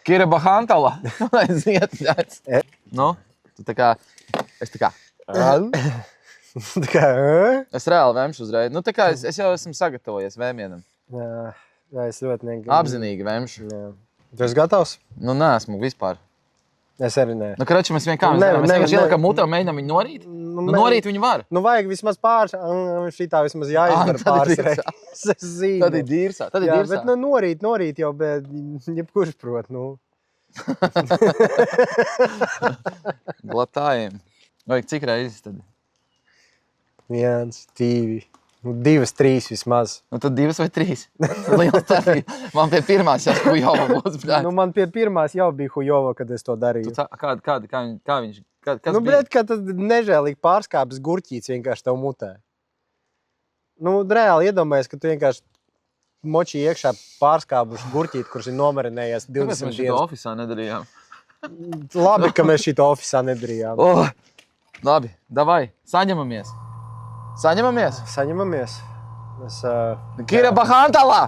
Kira Bahantala. Aiziet, ļēc. Nu, tu tā kā... Es tā kā... Tā kā, Es reāli vēmšu uzreiz. Nu, tā kā es jau esmu sagatavojies vēmienam. Jā, es ļoti negribu. Apzinīgi vēmšu. Jā. Tu esi gatavs? Nu, neesmu vispār. Es arī nē. Nu, karači, mēs vienkārši ieliekam mutā, mēģinām viņu norīt. Nu, norīt viņu var. Nu, vajag vismaz šitā vismaz jāizdara pāris reizes. Es zinu. Tad ir dīrsā. Jā, bet nu, norīt jau, bet jebkurš prot, nu. Glatājiem. Vajag cik reizes tad? 1, 2, 2, 3 vismaz. Nu, tad 2 vai 3. Liela starpība. Man pie pirmās jau Hujova būs, bļāt. Nu, man pie pirmās jau bija Hujova, kad es to darīju. Kā viņš? Kas Nu, bija? bļēt, kā tad nežēlīgi pārskāpes gurķīts vienkārši tev mutē. Nu, reāli iedomājies, ka tu vienkārši moči iekšā pārskāpuši gurķīt, kurš ir nomarinējies 20 Kāpēc mēs šito ofisā nedarījām? Labi, ka mēs šito ofisā nedarījām. Labi, davai, saņemamies. Saņemamies? Saņemamies. Kira Bahantala!